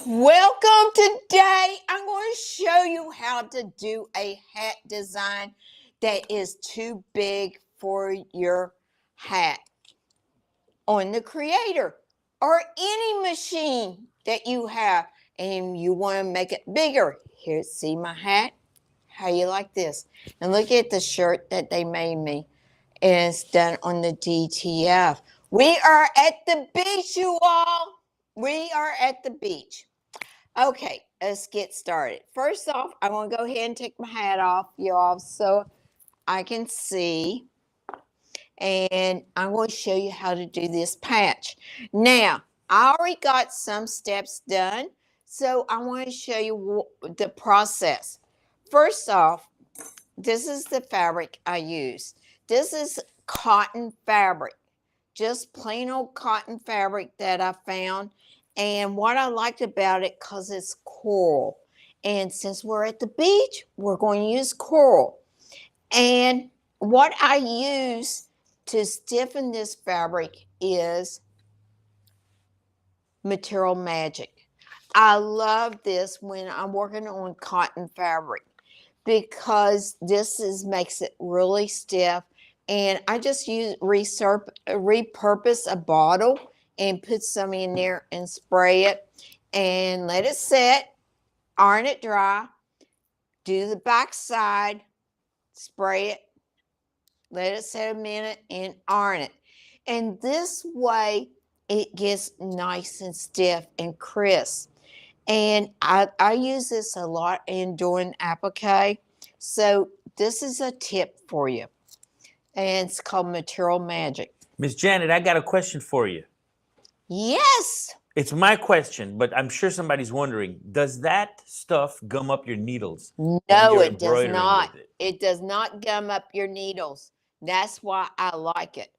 Welcome. Today I'm going to show you how to do a hat design that is too big for your hat on the Creator or any machine that you have, and you want to make it bigger. Here, see my hat? How you like this? And look at the shirt that they made me. And it's done on the DTF. We are at the beach, you all. We are at the beach. Okay, let's get started. First off, I want to go ahead and take my hat off, y'all, so I can see. And I'm going to show you how to do this patch. Now, I already got some steps done, so I want to show you the process. First off, this is the fabric I use. This is cotton fabric, just plain old cotton fabric that I found. And what I liked about it, because it's coral. And since we're at the beach, we're going to use coral. And what I use to stiffen this fabric is Material Magic. I love this when I'm working on cotton fabric because makes it really stiff. And I just repurpose a bottle and put some in there and spray it and let it set, iron it dry, do the back side, spray it, let it set a minute, and iron it. And this way it gets nice and stiff and crisp. And I use this a lot in doing applique. So this is a tip for you. And it's called Material Magic. Miss Janet, I got a question for you. Yes. It's my question, but I'm sure somebody's wondering, does that stuff gum up your needles? No, it does not. It does not gum up your needles. That's why I like it.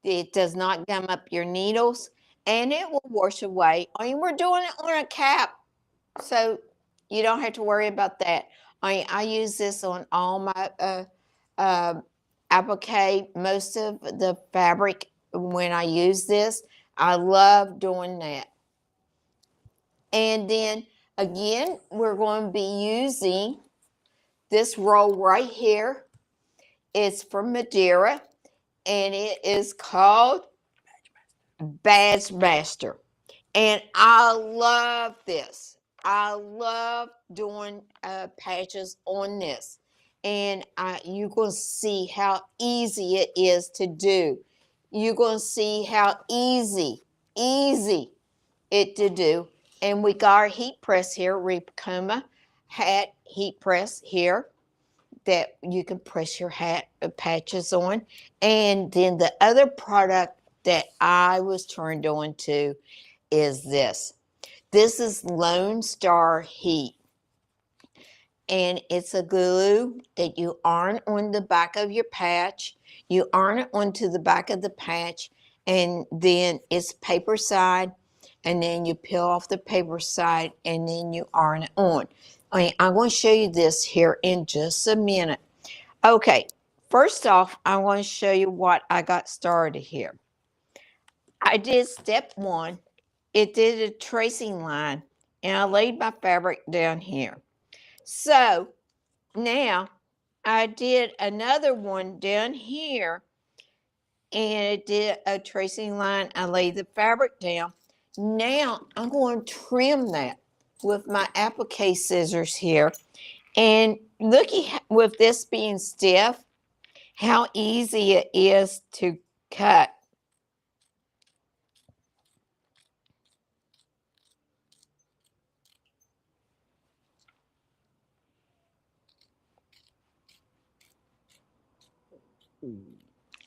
It does not gum up your needles, and it will wash away. I mean, we're doing it on a cap, so you don't have to worry about that. I use this on all my applique, most of the fabric when I use this. I love doing that. And then again, we're going to be using this roll right here. It's from Madeira, and it is called Badge Master. And I love this. I love doing patches on this. And you're going to see how easy it is to do. You're going to see how easy it to do. And we got our heat press here, Ripcoma hat heat press here that you can press your hat patches on. And then the other product that I was turned on to is this. This is Lone Star Heat. And it's a glue that you iron on the back of your patch. You iron it onto the back of the patch, and then it's paper side, and then you peel off the paper side, and then you iron it on. I'm going to show you this here in just a minute. Okay, first off, I want to show you what I got started here. I did step one. It did a tracing line, and I laid my fabric down here. So now I did another one down here, and it did a tracing line. I laid the fabric down. Now I'm going to trim that with my applique scissors here. And looky, with this being stiff, how easy it is to cut.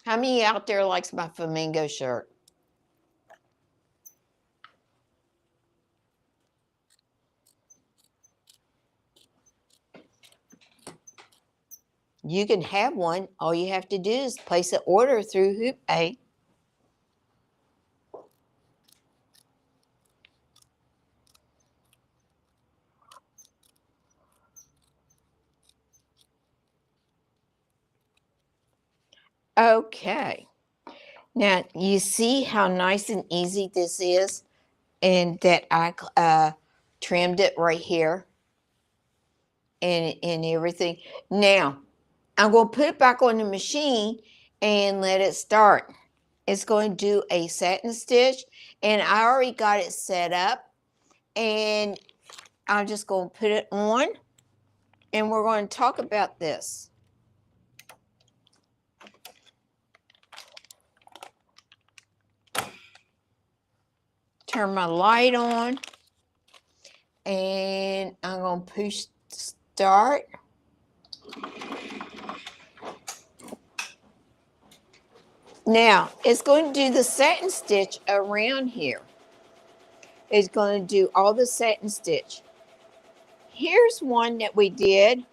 How many out there likes my flamingo shirt? You can have one. All you have to do is place an order through Hoop A. Okay. Now, you see how nice and easy this is? and that I trimmed it right here and everything. Now, I'm going to put it back on the machine and let it start. It's going to do a satin stitch, and I already got it set up, and I'm just going to put it on, and we're going to talk about this. Turn my light on, and I'm going to push start. Now, it's going to do the satin stitch around here. It's going to do all the satin stitch. Here's one that we did,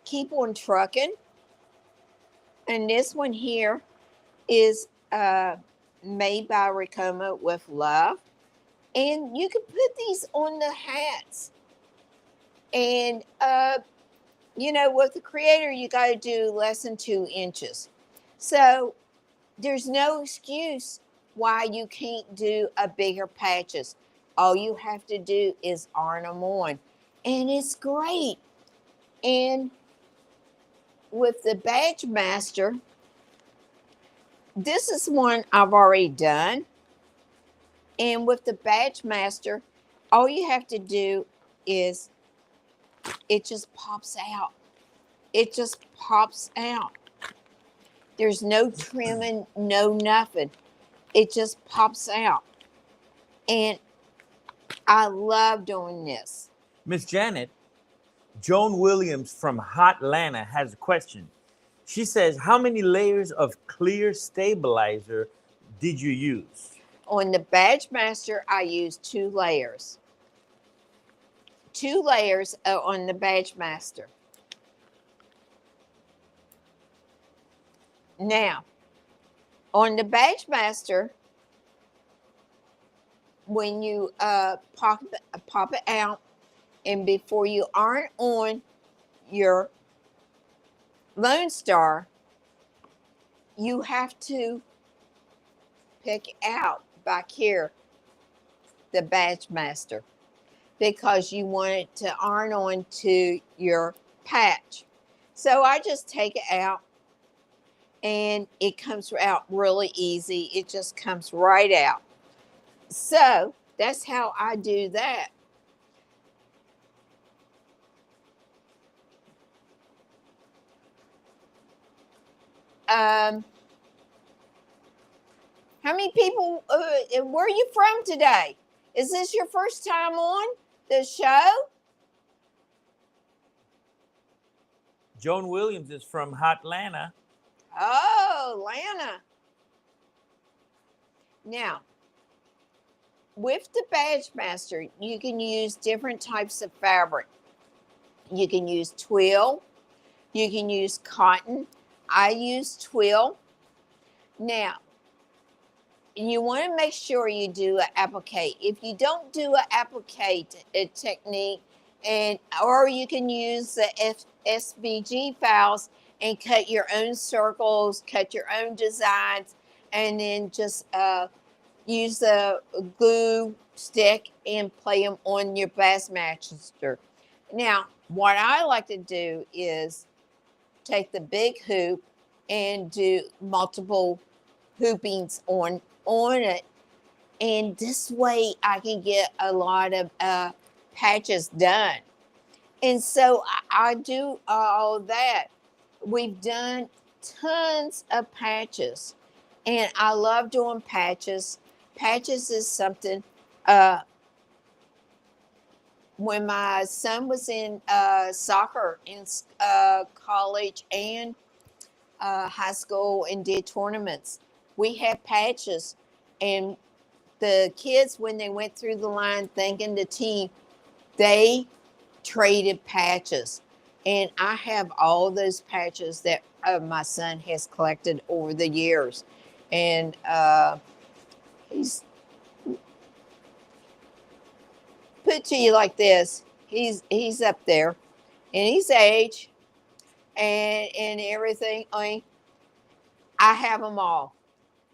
Keep on Trucking. And this one here is made by Ricoma with love. And you can put these on the hats. And, you know, with the creator, you got to do less than 2 inches. So there's no excuse why you can't do a bigger patches. All you have to do is iron them on. And it's great. And with the Badge Master, this is one I've already done. And with the Badge Master, all you have to do is it just pops out. It just pops out. There's no trimming, no nothing. It just pops out. And I love doing this. Miss Janet, Joan Williams from Hotlanta has a question. She says, how many layers of clear stabilizer did you use? On the Badge Master, I used 2 layers. 2 layers on the Badge Master. Now, on the Badge Master, when you pop it out, and before you iron on your Lone Star, you have to pick out back here the Badge Master, because you want it to iron on to your patch. So I just take it out, and it comes out really easy. It just comes right out. So that's how I do that. How many people, where are you from today? Is this your first time on the show? Joan Williams is from Hotlanta. Oh, Atlanta. Now, with the Badge Master, you can use different types of fabric. You can use twill. You can use cotton. I use twill. Now, you want to make sure you do an applique. If you don't do an applique technique, or you can use the SVG files and cut your own circles, cut your own designs, and then just use a glue stick and play them on your Badge Master. Now, what I like to do is take the big hoop and do multiple hoopings on it, and this way I can get a lot of patches done. And so I do all that. We've done tons of patches, and I love doing patches. Patches is something, when my son was in soccer in college and high school and did tournaments, we had patches, and the kids, when they went through the line thanking the team, they traded patches. And I have all those patches that my son has collected over the years. And he's put to you like this. He's up there, and he's age and everything. I have them all.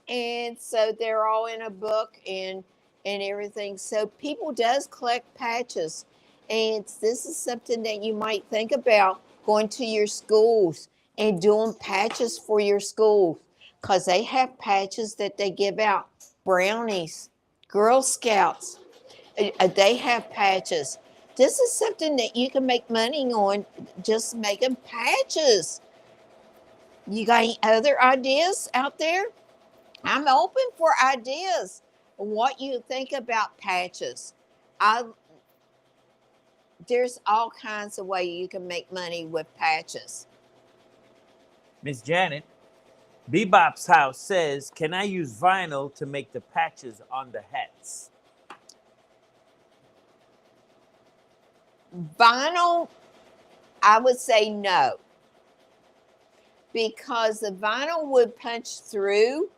And so they're all in a book, and and everything. So people does collect patches, and this is something that you might think about going to your schools and doing patches for your schools, because they have patches that they give out. Brownies, Girl Scouts, they have patches. This is something that you can make money on, just making patches. You got any other ideas out there? I'm open for ideas. What you think about patches? I There's all kinds of way you can make money with patches. Miss Janet, Bebop's house says, can I use vinyl to make the patches on the hats? Vinyl, I would say no, because the vinyl would punch through,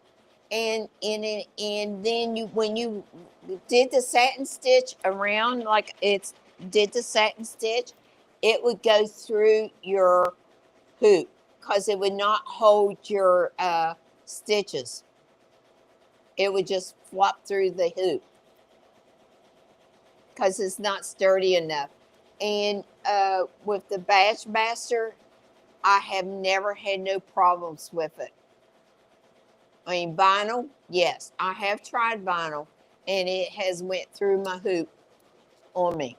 and then when you did the satin stitch around, like it's did the satin stitch, it would go through your hoop, because it would not hold your stitches. It would just flop through the hoop because it's not sturdy enough. And with the Badge Master, I have never had no problems with it. I mean, vinyl, yes, I have tried vinyl, and it has went through my hoop on me.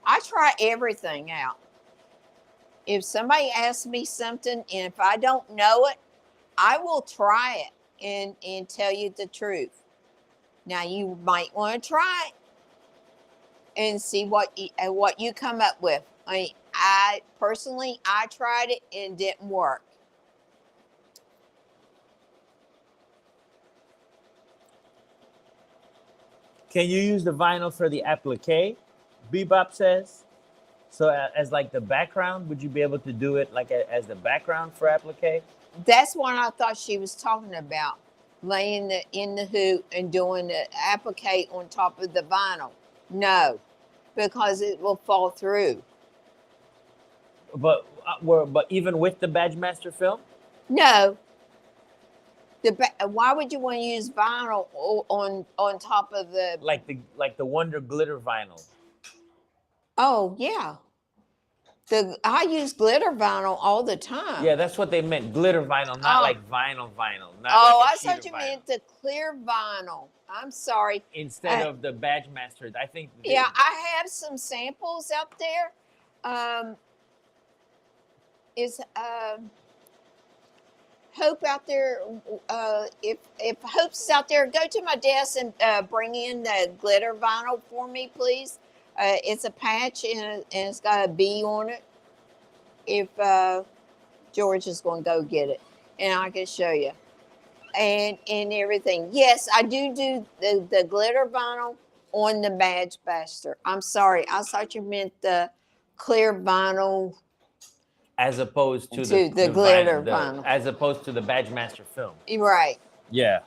I try everything out. If somebody asks me something, and if I don't know it, I will try it and tell you the truth. Now you might want to try it and see what you come up with. I mean, I personally tried it and it didn't work. Can you use the vinyl for the applique? Bebop says. So as like the background, would you be able to do it like as the background for applique? That's what I thought she was talking about, laying in the hoop and doing the applique on top of the vinyl. No, because it will fall through. But even with the Badge Master film? No. Why would you want to use vinyl on top of the like the Wonder Glitter vinyl? Oh yeah. I use glitter vinyl all the time. Yeah, that's what they meant. Glitter vinyl, not like vinyl. Not oh, like I thought you meant the clear vinyl. I'm sorry. Instead of the Badge Master, I think. Yeah, I have some samples out there. Is Hope out there? If Hope's out there, go to my desk and bring in the glitter vinyl for me, please. It's a patch and it's got a bee on it. If George is going to go get it, and I can show you, and everything. Yes, I do the glitter vinyl on the Badge Master. I'm sorry, I thought you meant the clear vinyl. As opposed to the glitter vinyl. As opposed to the Badge Master film. Right. Yeah.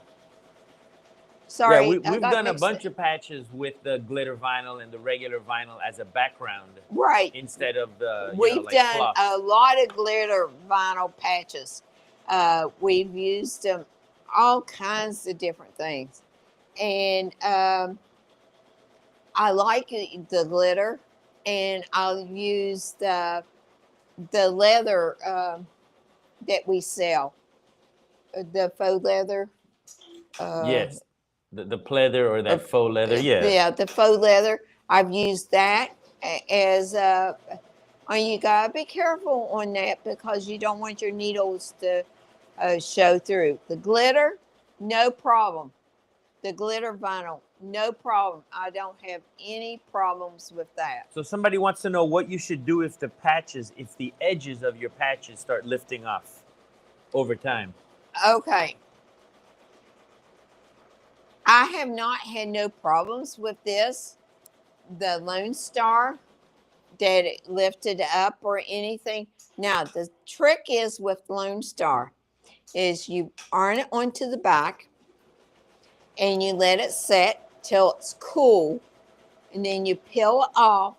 Sorry. Yeah, we've done a bunch of patches with the glitter vinyl and the regular vinyl as a background. Right. Instead of the We've done fluff. A lot of glitter vinyl patches. We've used them all kinds of different things. And I like the glitter, and I'll use the leather that we sell, the faux leather. Yes, the pleather or that faux leather. Yeah, the faux leather. I've used that as you gotta be careful on that because you don't want your needles to show through. The glitter, no problem. The glitter vinyl, no problem. I don't have any problems with that. So somebody wants to know what you should do if the edges of your patches start lifting off over time. Okay. I have not had no problems with this. The Lone Star that it lifted up or anything. Now, the trick is with Lone Star is you iron it onto the back and you let it set till it's cool, and then you peel it off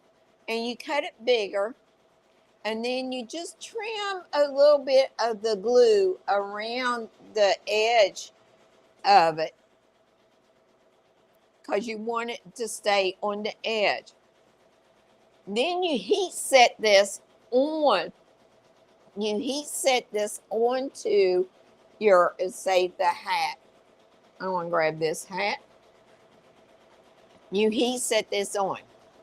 and you cut it bigger, and then you just trim a little bit of the glue around the edge of it, because you want it to stay on the edge. Then you heat set this on. You heat set this onto your, say, the hat. I want to grab this hat. You heat set this on.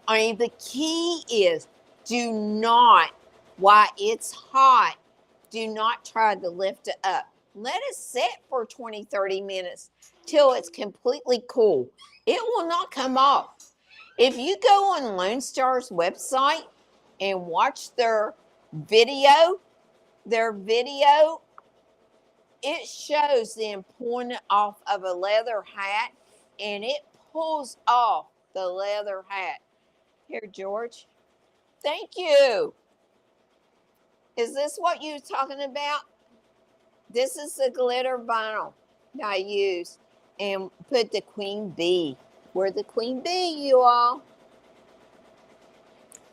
I mean, the key is do not, while it's hot, do not try to lift it up. Let it sit for 20, 30 minutes till it's completely cool. It will not come off. If you go on Lone Star's website and watch their video, it shows them pulling it off of a leather hat, and it pulls off the leather hat. Here, George. Thank you. Is this what you were talking about? This is the glitter vinyl that I use and put the queen bee. We're the queen bee, you all.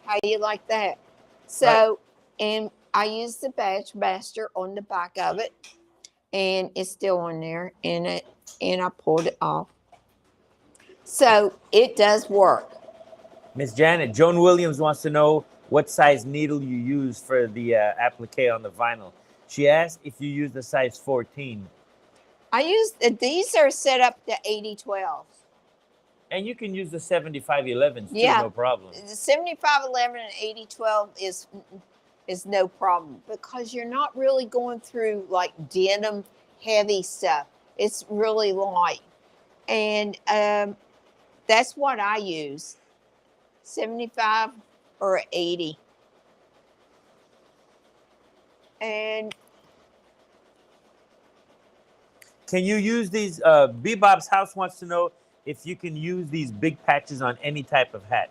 How do you like that? So, and I use the badge master on the back of it, and it's still on there, and I pulled it off. So it does work. Miss Janet, Joan Williams wants to know what size needle you use for the applique on the vinyl. She asked if you use the size 14. I use, these are set up to 80-12. And you can use the 75-11s too, Yeah. no problem. The 75-11 and 80-12 is no problem because you're not really going through like denim heavy stuff. It's really light. And that's what I use, 75 or 80. And can you use these? Bebop's house wants to know if you can use these big patches on any type of hat.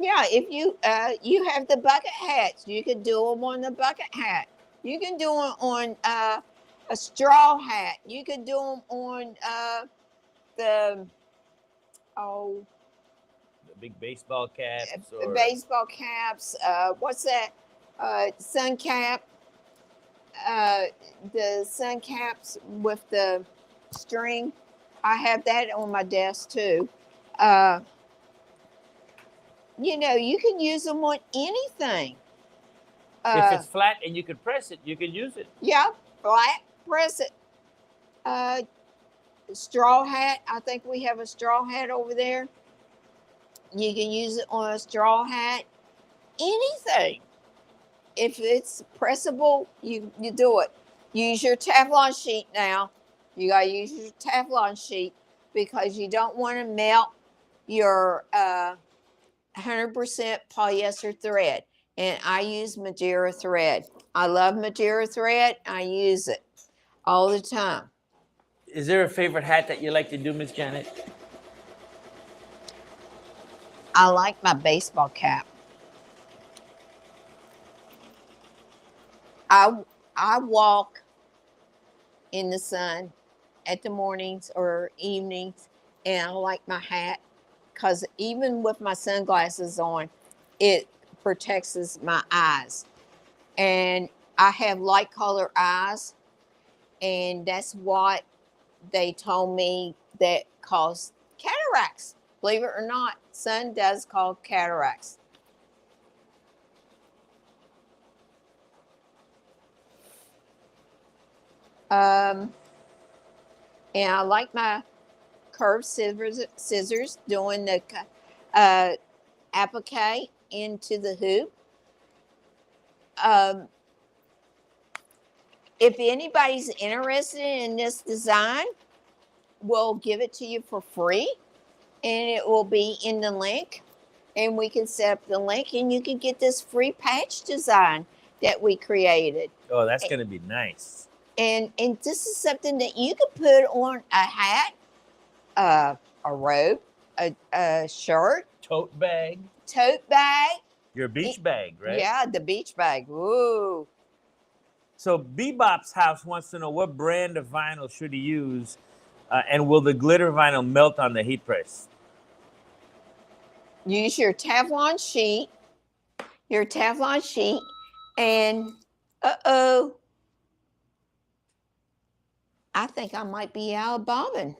yeah, if you have the bucket hats, you could do them on the bucket hat. You can do them on a straw hat. You could do them on the big baseball caps or baseball caps. What's that? Sun cap. The sun caps with the string. I have that on my desk too. You know, you can use them on anything. If it's flat and you can press it, you can use it. Yeah, flat, press it. Straw hat. I think we have a straw hat over there. You can use it on a straw hat. Anything. If it's pressable, you do it. Use your Teflon sheet now. You got to use your Teflon sheet because you don't want to melt your 100% polyester thread. And I use Madeira thread. I love Madeira thread. I use it all the time. Is there a favorite hat that you like to do, Miss Janet? I like my baseball cap. I walk in the sun at the mornings or evenings, and I like my hat because even with my sunglasses on, it protects my eyes. And I have light color eyes, and that's what they told me that caused cataracts. Believe it or not, sun does cause cataracts. And I like my curved scissors doing the applique into the hoop. If anybody's interested in this design, we'll give it to you for free, and it will be in the link, and we can set up the link, and you can get this free patch design that we created. Oh, that's going to be nice. And this is something that you could put on a hat, a robe, a shirt, tote bag, your beach bag, right? Yeah, the beach bag. Ooh. So Bebop's house wants to know what brand of vinyl should he use, and will the glitter vinyl melt on the heat press? Use your Teflon sheet. And I think I might be out of bobbin.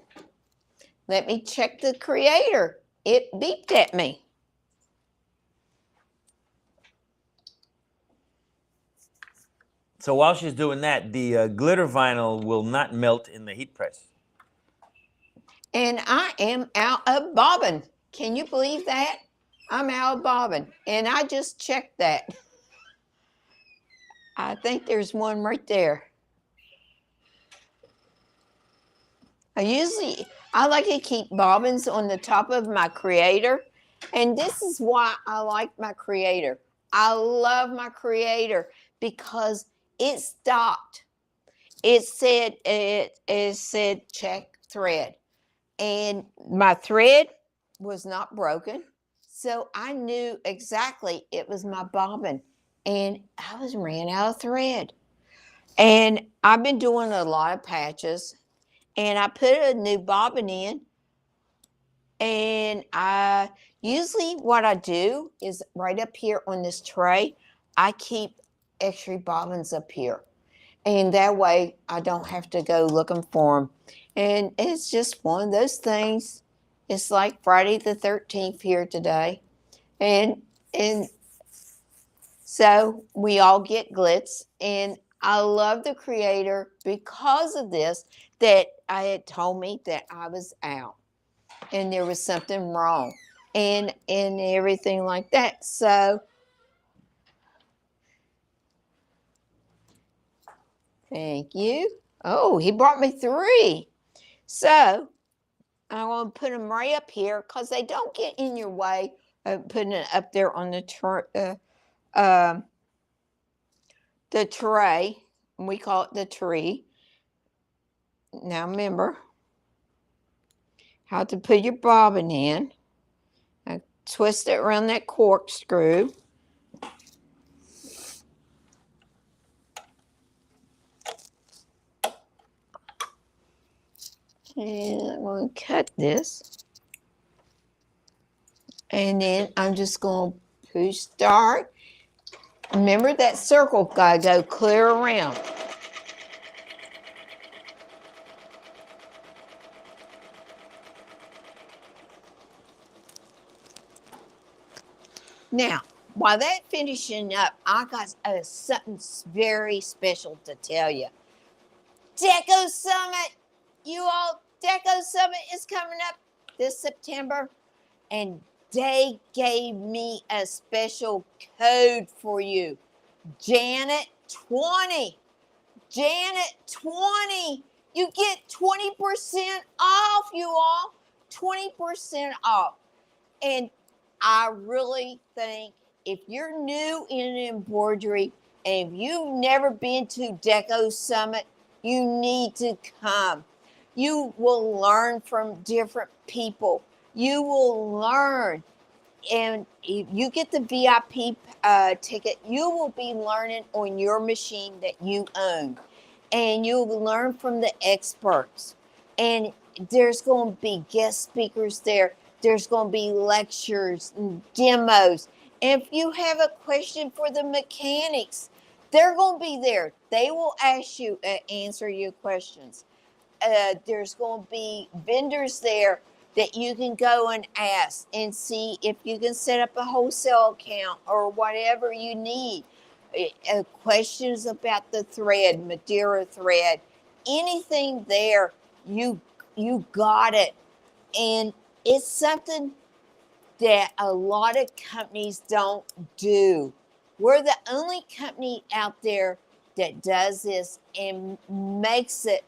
Let me check the creator. It beeped at me. So while she's doing that, the glitter vinyl will not melt in the heat press. And I am out of bobbin. Can you believe that? I'm out of bobbin. And I just checked that. I think there's one right there. I like to keep bobbins on the top of my creator. And this is why I like my creator. I love my creator because it stopped. It said check thread. And my thread was not broken. So I knew exactly it was my bobbin. And I ran out of thread. And I've been doing a lot of patches. And I put a new bobbin in. And usually what I do is right up here on this tray, I keep extra bobbins up here. And that way I don't have to go looking for them. And it's just one of those things. It's like Friday the 13th here today. And so we all get glitz. And I love the creator because of this, that I had told me that I was out and there was something wrong and everything like that. So thank you. Oh, he brought me 3. So I'm going to put them right up here because they don't get in your way of putting it up there on the tray. We call it the tree. Now remember how to put your bobbin in. Now twist it around that corkscrew. And I'm going to cut this. And then I'm just going to push start. Remember that circle got to go clear around. Now, while that's finishing up, I got something very special to tell you. Deco Summit! Deco Summit is coming up this September. And they gave me a special code for you. Janet 20. Janet 20. You get 20% off, you all. 20% off. And I really think if you're new in embroidery and if you've never been to Deco Summit, you need to come. You will learn from different people. You will learn. And if you get the VIP ticket, you will be learning on your machine that you own. And you'll learn from the experts. And there's going to be guest speakers there. There's going to be lectures and demos. And if you have a question for the mechanics, they're going to be there. They will answer your questions. There's going to be vendors there that you can go and ask and see if you can set up a wholesale account or whatever you need. Questions about the thread, Madeira thread, anything there, you got it. And it's something that a lot of companies don't do. We're the only company out there that does this and makes it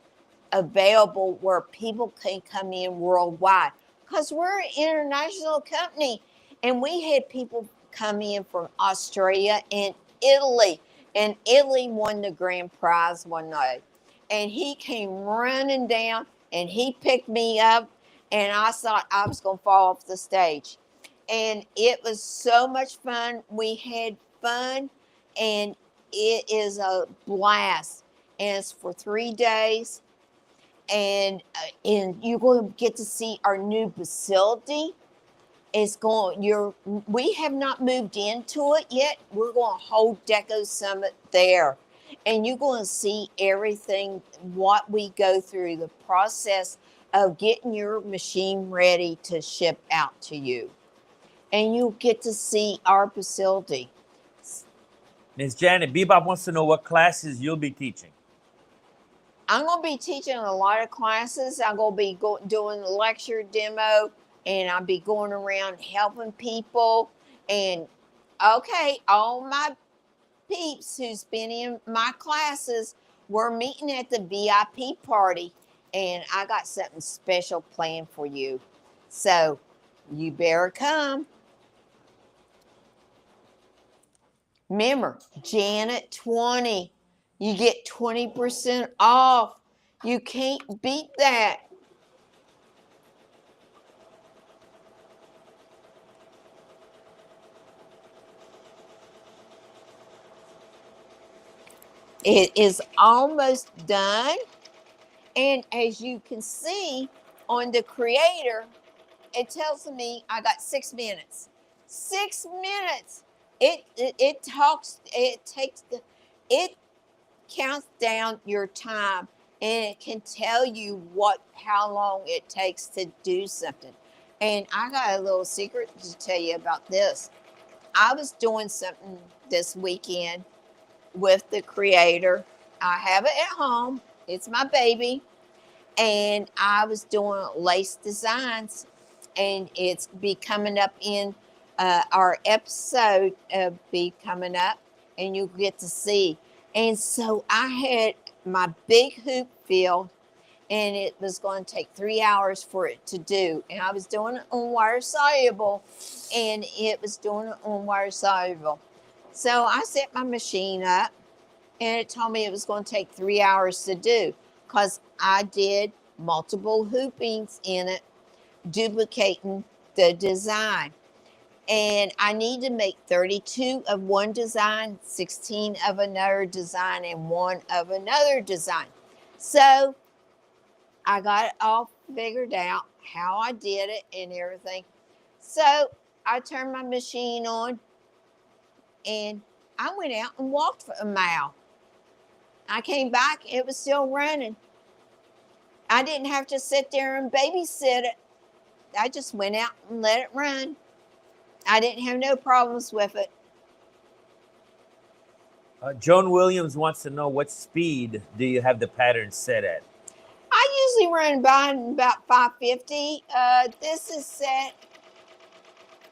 available where people can come in worldwide, because we're an international company. And we had people come in from Australia and Italy, and Italy won the grand prize one night. And he came running down and he picked me up, and I thought I was going to fall off the stage. And it was so much fun. We had fun, and it is a blast. And it's for 3 days. And you're going to get to see our new facility. We have not moved into it yet. We're going to hold Deco Summit there. And you're going to see everything, what we go through, the process of getting your machine ready to ship out to you. And you get to see our facility. Miss Janet, Bebop wants to know what classes you'll be teaching. I'm going to be teaching a lot of classes. I'm going to be doing a lecture demo, and I'll be going around helping people. And okay, all my peeps who's been in my classes, we're meeting at the VIP party, and I got something special planned for you. So you better come. Remember, Janet 20. You get 20% off. You can't beat that. It is almost done. And as you can see on the creator, it tells me I got 6 minutes. 6 minutes. It counts down your time, and it can tell you how long it takes to do something. And I got a little secret to tell you about this. I was doing something this weekend with the creator. I have it at home. It's my baby. And I was doing lace designs, and it's be coming up in our episode be coming up, and you'll get to see. And so I had my big hoop filled, and it was going to take 3 hours for it to do. And I was doing it on wire soluble, and it was doing it on wire soluble. So I set my machine up, and it told me it was going to take 3 hours to do, because I did multiple hoopings in it, duplicating the design. And I need to make 32 of one design, 16 of another design, and 1 of another design. So I got it all figured out, how I did it and everything. So I turned my machine on, and I went out and walked for a mile. I came back, it was still running. I didn't have to sit there and babysit it. I just went out and let it run. I didn't have no problems with it. Joan Williams wants to know what speed do you have the pattern set at? I usually run by about 550. This is set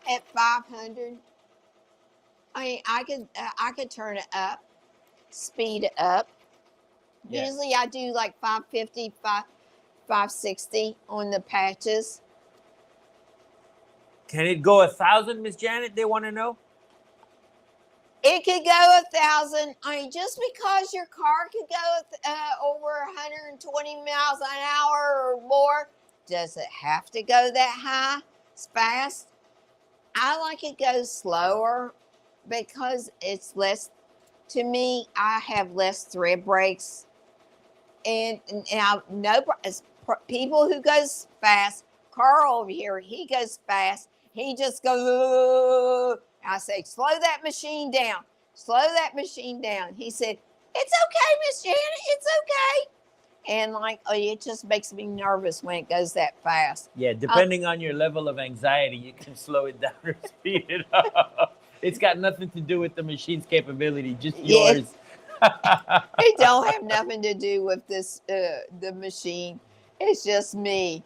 at 500. I mean, I could turn it up, speed it up. Yeah. Usually I do like 550, 560 on the patches. Can it go 1,000, Miss Janet? They want to know. It could go 1,000. I mean, just because your car could go over 120 miles an hour or more, does it have to go that high, fast? I like it go slower because it's less. To me, I have less thread breaks, and I know people who goes fast. Carl over here, he goes fast. He just goes. I say, slow that machine down. Slow that machine down. He said, it's okay, Miss Janet. It's okay. And it just makes me nervous when it goes that fast. Yeah, depending on your level of anxiety, you can slow it down or speed it up. It's got nothing to do with the machine's capability, just yours. It don't have nothing to do with this the machine. It's just me.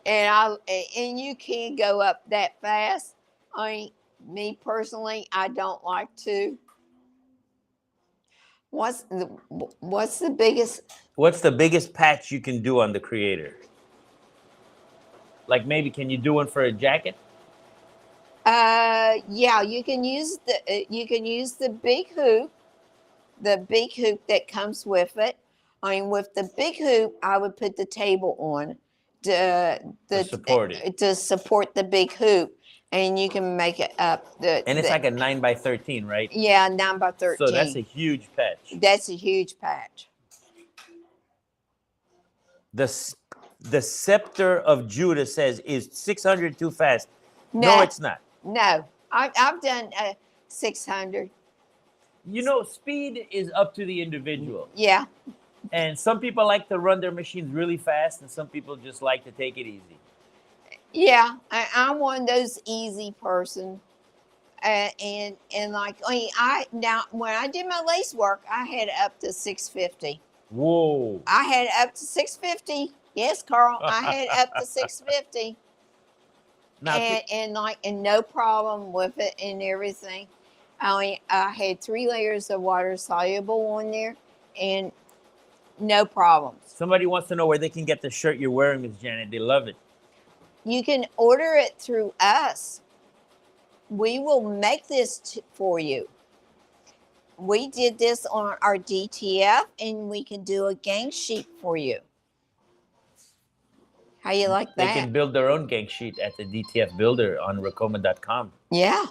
And you can't go up that fast. Me personally, I don't like to. What's the biggest? What's the biggest patch you can do on the creator? Like maybe can you do one for a jacket? Yeah, you can use the big hoop that comes with it. I mean, with the big hoop, I would put the table on to support the big hoop, and you can make it up. And it's like a 9x13, right? Yeah, 9x13. So that's a huge patch. That's a huge patch. The Scepter of Judah says, is 600 too fast? No, it's not. No, I've done 600. You know, speed is up to the individual. Yeah. And some people like to run their machines really fast, and some people just like to take it easy. Yeah, I'm one of those easy person. And like I now when I did my lace work, I had up to 650. Whoa. I had up to 650. Yes, Carl, I had up to 650. Now, And no problem with it and everything. I had 3 layers of water soluble on there, and no problems. somebody wants to know where they can get the shirt you're wearing, Miss Janet. They love it. You can order it through us. We will make this for you. We did this on our DTF, and we can do a gang sheet for you. How you like They that? can build their own gang sheet at the DTF Builder on Racoma.com. Yeah,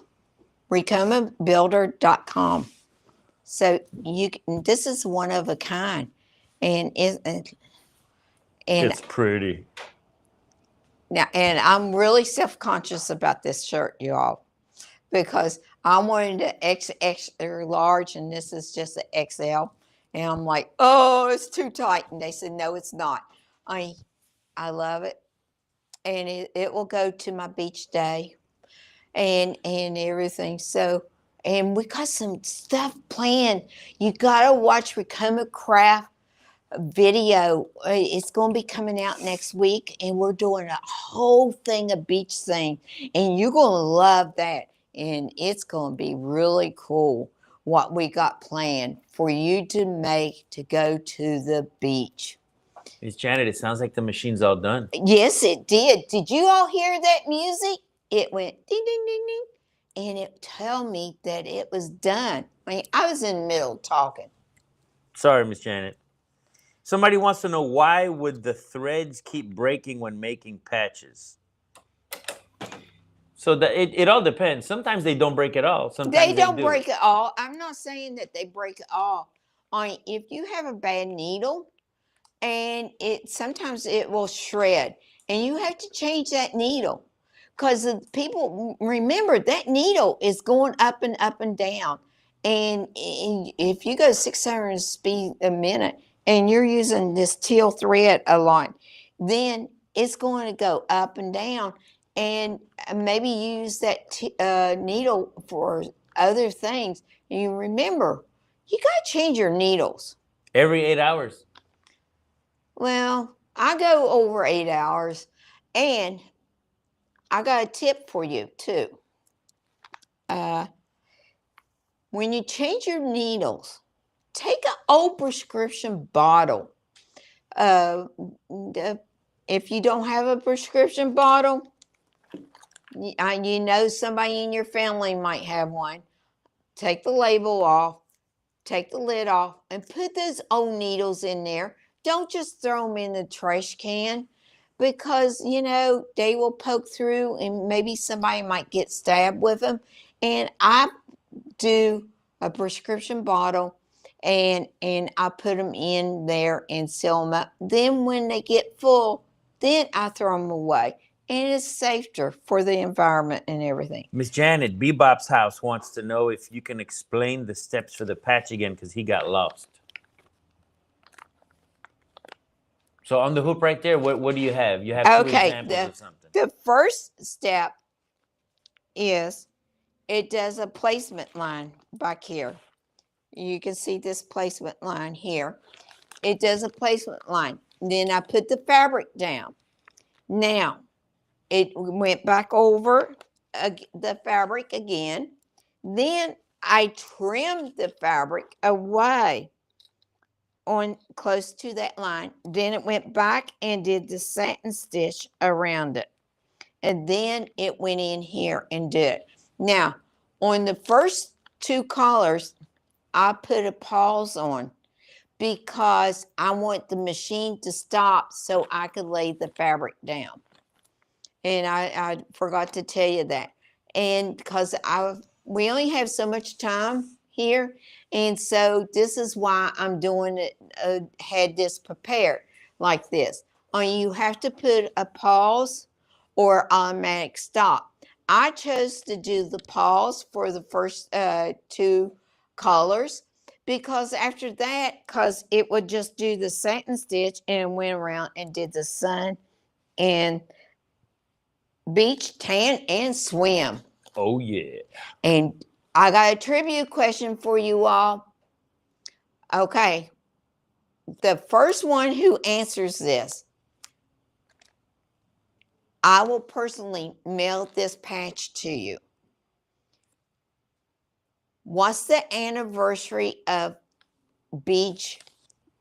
RecomaBuilder.com. So this is one of a kind, and It's pretty. now, and I'm really self-conscious about this shirt, y'all, because I wanted the extra large, and this is just an XL, and I'm like, oh, it's too tight, and they said, no, it's not. I love it, and it will go to my beach day, and everything. So, and we got some stuff planned. You gotta watch Racoma Craft video. It's going to be coming out next week, and we're doing a whole thing, a beach thing, and you're going to love that. And it's going to be really cool what we got planned for you to make to go to the beach. Miss Janet, it sounds like the machine's all done. Yes, it did. Did you all hear that music? It went ding, ding, ding, ding, and it told me that it was done. I mean, I was in the middle talking. Sorry, Miss Janet. Somebody wants to know, why would the threads keep breaking when making patches? So it all depends. Sometimes they don't break at all. Sometimes They don't do. break it all. I'm not saying that they break it all. If you have a bad needle, and sometimes it will shred, and you have to change that needle, because people remember that needle is going up and up and down. And if you go 600 speed a minute and you're using this teal thread a lot, then it's going to go up and down, and maybe use that needle for other things. And you remember, you got to change your needles. Every 8 hours. Well, I go over 8 hours, and I got a tip for you too. When you change your needles, take an old prescription bottle. If you don't have a prescription bottle, you know somebody in your family might have one. Take the label off, take the lid off, and put those old needles in there. Don't just throw them in the trash can, because they will poke through, and maybe somebody might get stabbed with them. And I do a prescription bottle, and I put them in there and seal them up. Then when they get full, then I throw them away, and it's safer for the environment and everything. Miss Janet, Bebop's house wants to know if you can explain the steps for the patch again, because he got lost. So on the hoop right there, what do you have? You have two examples of something. The first step is it does a placement line back here. You can see this placement line here. It does a placement line. Then I put the fabric down. Now, it went back over the fabric again. Then I trimmed the fabric away on close to that line. Then it went back and did the satin stitch around it. And then it went in here and did it. Now, on the first two collars, I put a pause on, because I want the machine to stop so I could lay the fabric down. And I forgot to tell you that. And because we only have so much time here, and so this is why I'm doing it, had this prepared like this. You have to put a pause or automatic stop. I chose to do the pause for the first two colors, because after that, because it would just do the satin stitch and went around and did the sun and beach, tan, and swim. Oh, yeah. And I got a trivia question for you all. Okay. The first one who answers this, I will personally mail this patch to you. What's the anniversary of beach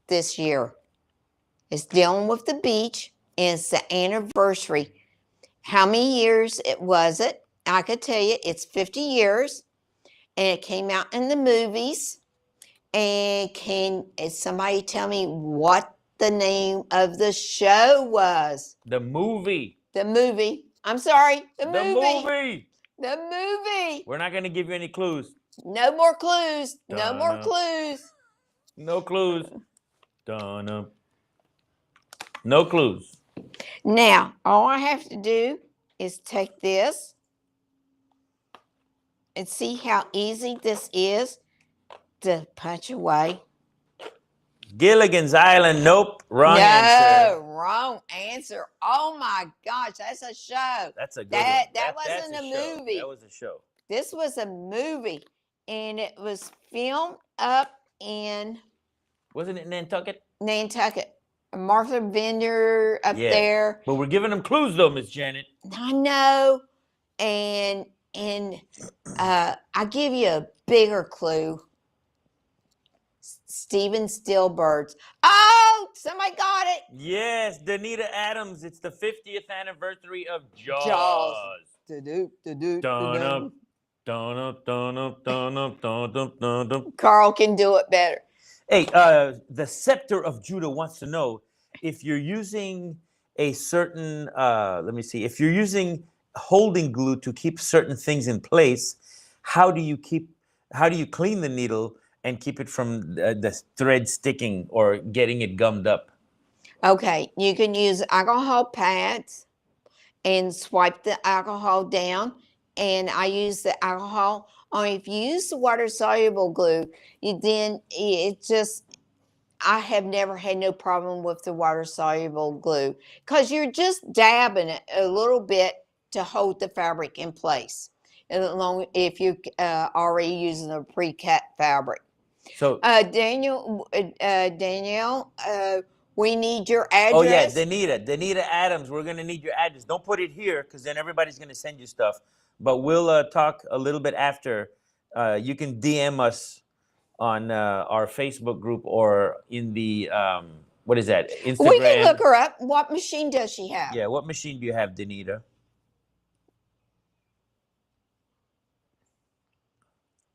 this year? It's dealing with the beach, and it's the anniversary. How many years was it? I could tell you it's 50 years, and it came out in the movies. And can somebody tell me what the name of the show was? The movie. The movie. I'm sorry. The movie. movie. The movie. We're not going to give you any clues. No more clues. No more Dun-dun. clues. No clues. Dun-dun. No clues. Now, all I have to do is take this and see how easy this is to punch away. Gilligan's Island. Nope. Wrong No, answer. wrong answer. Oh my gosh, that's a show. That's a good That one. that wasn't that's a show. movie. That was a show. This was a movie, and it was filmed up in Wasn't it Nantucket? Nantucket. Martha Vineyard up Yeah. there. But we're giving them clues, though, Miss Janet. I know. And I give you a bigger clue. Steven Spielberg's. Oh, somebody got it. Yes, Danita Adams. It's the 50th anniversary of Jaws. Da-doop, da-doop, Dun-up, da-doop. dun-up, dun-up, dun-up, dun-up, dun-up. Carl can do it better. Hey, the Scepter of Judah wants to know if you're using a certain, let me see, if you're using holding glue to keep certain things in place, how do you clean the needle and keep it from the thread sticking or getting it gummed up? Okay, you can use alcohol pads and swipe the alcohol down. And I use the alcohol. Or if you use the water soluble glue, I have never had no problem with the water soluble glue because you're just dabbing it a little bit to hold the fabric in place. If you're already using a pre-cut fabric. So, Danielle, we need your address. oh yeah, Danita Adams, we're gonna need your address. Don't put it here because then everybody's gonna send you stuff. But we'll talk a little bit after. You can DM us on our Facebook group or in the what is that? Instagram. We can look her up. What machine does she have? Yeah, what machine do you have, Danita?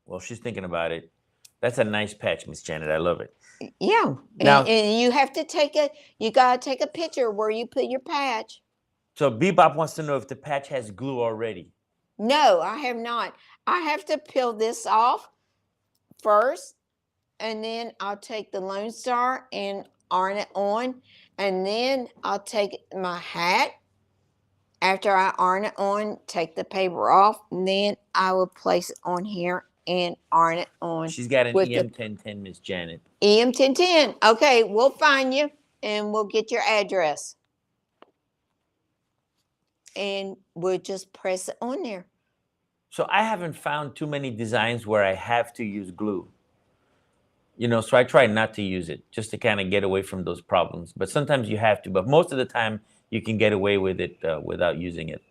Well, she's thinking about it. That's a nice patch, Miss Janet. I love it. Yeah. Now- and you have to you gotta take a picture where you put your patch. So Bebop wants to know if the patch has glue already. No, I have not. I have to peel this off first, and then I'll take the Lone Star and iron it on, and then I'll take my hat. After I iron it on, take the paper off, and then I will place it on here and iron it on. She's got an with the EM1010, Miss Janet. EM1010. Okay, we'll find you, and we'll get your address. And we'll just press it on there. So I haven't found too many designs where I have to use glue. You know, so I try not to use it just to kind of get away from those problems. But sometimes you have to. But most of the time, you can get away with it without using it.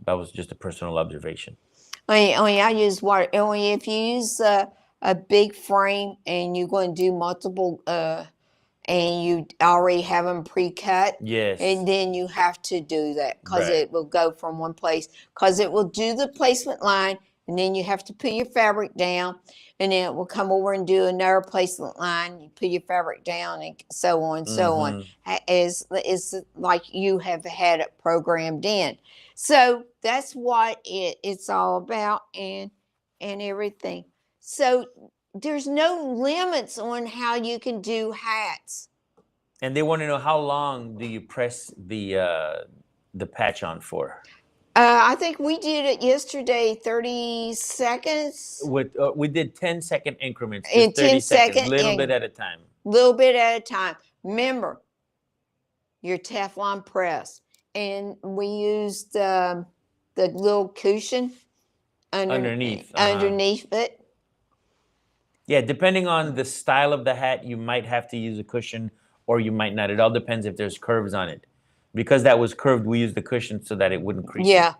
That was just a personal observation. I use water. Only if you use a big frame and you're going to do multiple, and you already have them pre-cut. Yes. And then you have to do that because Right. it will go from one place. Because it will do the placement line, and then you have to put your fabric down, and then it will come over and do another placement line. You put your fabric down, and so on, so on. Is like you have had it programmed in. So that's what it's all about, and everything. So there's no limits on how you can do hats. And they want to know how long do you press the patch on for? I think we did it yesterday, 30 seconds. We did 10-second increments, In just 30 seconds, 10-second little bit at a time. Little bit at a time. Remember, your Teflon press. And we used the little cushion Underneath. underneath it. Yeah, depending on the style of the hat, you might have to use a cushion or you might not. It all depends if there's curves on it. Because that was curved, we used the cushion so that it wouldn't crease. Yeah.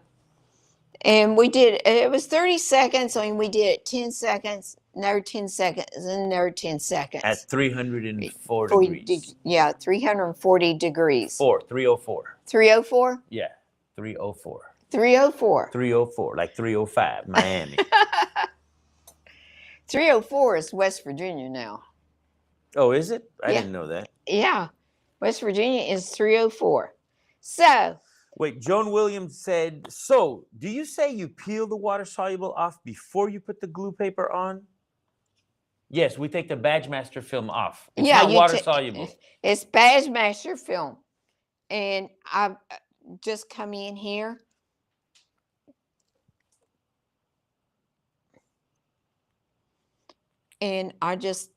And we did, it was 30 seconds, and we did it 10 seconds, another 10 seconds, and another 10 seconds. At 304 degrees. Yeah, 340 degrees. 304. 304? Yeah, 304. 304. 304, like 305, Miami. 304 is West Virginia now. Oh, is it? I Yeah. didn't know that. Yeah, West Virginia is 304. So, wait, Joan Williams said, so do you say you peel the water soluble off before you put the glue paper on? Yes, we take the Badgemaster film off. It's yeah, not water soluble. It's Badgemaster film. And I've just come in here. And I just...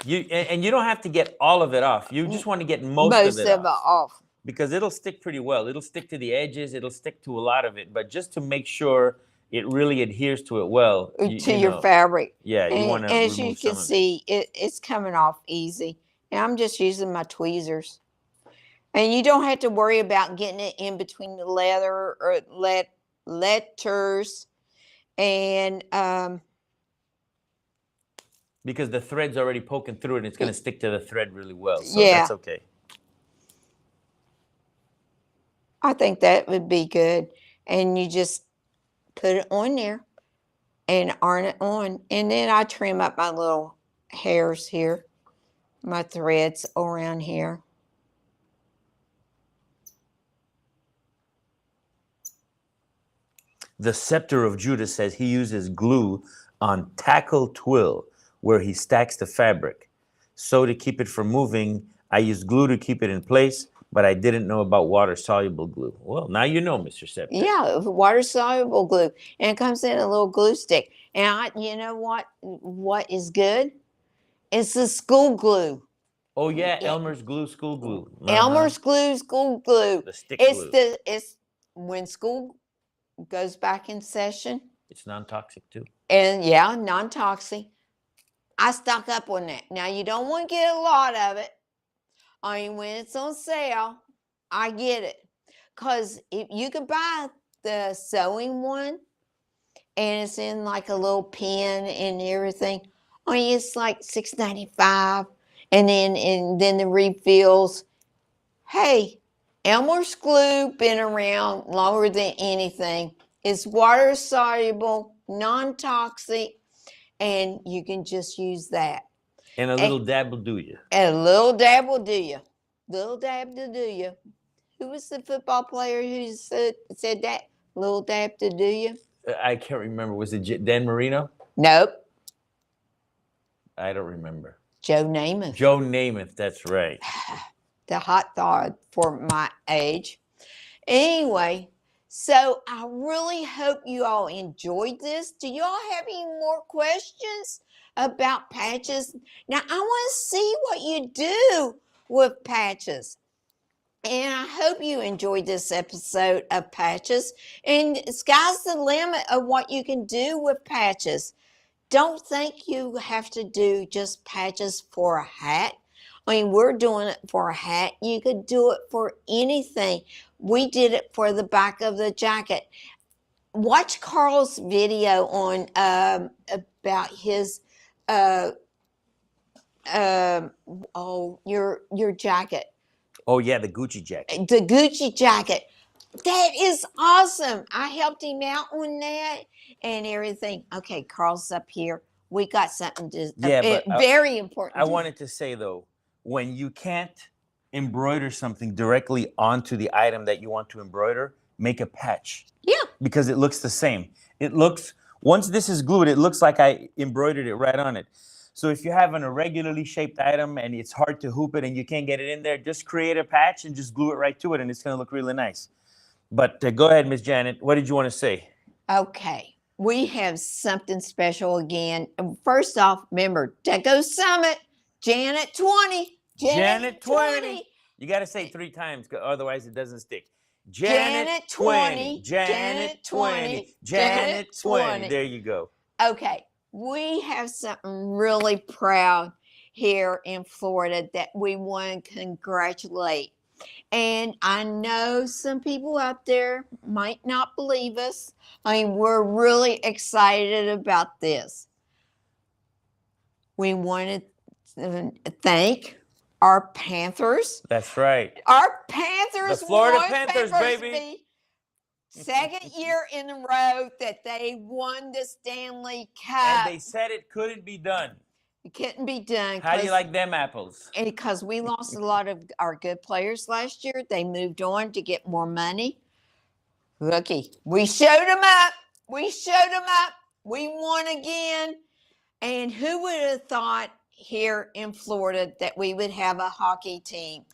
And you don't have to get all of it off. You just want to get most of it off. Because it'll stick pretty well. It'll stick to the edges. It'll stick to a lot of it. But just to make sure it really adheres to it well. To your fabric. Yeah, you want to as you can see, it's coming off easy. And I'm just using my tweezers. And you don't have to worry about getting it in between the leather or letters. And because the thread's already poking through it, and it's going to stick to the thread really well. So yeah, that's okay. I think that would be good. And you just put it on there and iron it on. And then I trim up my little hairs here, my threads around here. The Scepter of Judah says he uses glue on tackle twill where he stacks the fabric. So to keep it from moving, I use glue to keep it in place, but I didn't know about water-soluble glue. Well, now you know, Mr. Scepter. Yeah, water-soluble glue. And it comes in a little glue stick. And you know what is good? It's the school glue. Oh, yeah, Elmer's glue, school glue. Elmer's glue, school glue. The stick glue. It's when school goes back in session. It's non-toxic too. And yeah, non-toxic. I stock up on that. Now, you don't want to get a lot of it. I mean, when it's on sale, I get it. Because if you can buy the sewing one, and it's in like a little pen and everything, I mean, it's like $6.95. And then the refills. Hey, Elmer's glue been around longer than anything. It's water soluble, non-toxic, and you can just use that. And a little dab will do you. And a little dab will do you. Little dab to do you. Who was the football player who said that? Little dab to do you? I can't remember. Was it Dan Marino? Nope. I don't remember. Joe Namath. Joe Namath, that's right. The hot dog for my age. Anyway, so I really hope you all enjoyed this. Do you all have any more questions about patches? Now, I want to see what you do with patches. And I hope you enjoyed this episode of patches. And sky's the limit of what you can do with patches. Don't think you have to do just patches for a hat. I mean, we're doing it for a hat. You could do it for anything. We did it for the back of the jacket. Watch Carl's video on about his your jacket. Oh yeah, the Gucci jacket. The Gucci jacket. That is awesome. I helped him out on that and everything. Okay, Carl's up here. We got something to very important. I wanted to say though, when you can't embroider something directly onto the item that you want to embroider, make a patch. Yeah. Because it looks the same. It looks, once this is glued, it looks like I embroidered it right on it. So if you have an irregularly shaped item and it's hard to hoop it and you can't get it in there, just create a patch and just glue it right to it and it's going to look really nice. But go ahead, Miss Janet. What did you want to say? Okay, we have something special again. First off, remember Deco Summit, Janet 20. Janet 20. You got to say 3 times, otherwise it doesn't stick. Janet 20. Janet 20. Janet 20. There you go. Okay, we have something really proud here in Florida that we want to congratulate. And I know some people out there might not believe us. I mean, we're really excited about this. We want to thank our Panthers. That's right. Our Panthers, The Florida won Panthers, baby. Second year in a row that they won the Stanley Cup. And they said it couldn't be done. It couldn't be done. How do you like them apples? And because we lost a lot of our good players last year, they moved on to get more money. Looky, we showed them up. We showed them up. We won again. And who would have thought here in Florida that we would have a hockey team?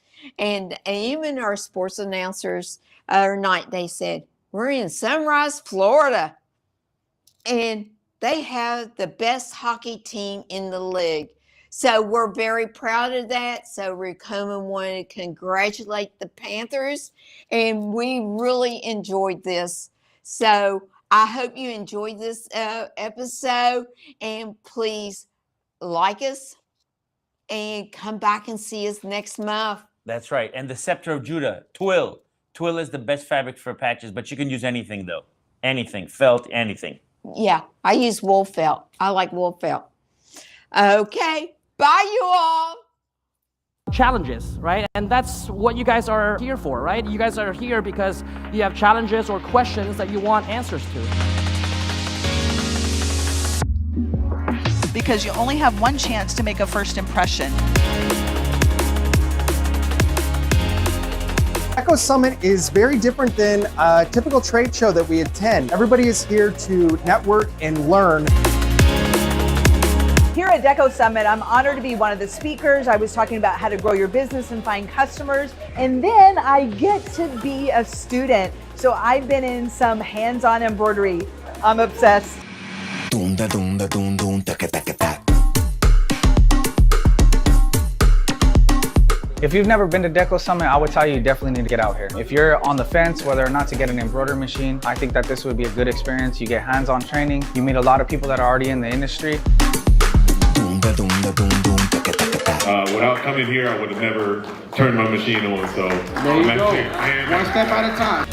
And even our sports announcers other night, they said, we're in Sunrise, Florida. And they have the best hockey team in the league. So we're very proud of that. So we come and want to congratulate the Panthers. And we really enjoyed this. So I hope you enjoyed this episode. And please like us and come back and see us next month. That's right. And the Scepter of Judah, twill. Twill is the best fabric for patches, but you can use anything, though. Anything, felt, anything. Yeah, I use wool felt. I like wool felt. Okay, bye you all. Challenges, right? And that's what you guys are here for, right? You guys are here because you have challenges or questions that you want answers to. Because you only have one chance to make a first impression. Deco Summit is very different than a typical trade show that we attend. Everybody is here to network and learn. Here at Deco Summit, I'm honored to be one of the speakers. I was talking about how to grow your business and find customers. And then I get to be a student. So I've been in some hands-on embroidery. I'm obsessed. If you've never been to Deco Summit, I would tell you definitely need to get out here. If you're on the fence whether or not to get an embroidery machine, I think that this would be a good experience. You get hands-on training. You meet a lot of people that are already in the industry. Without coming here, I would have never turned my machine on. So there you go. One step at a time.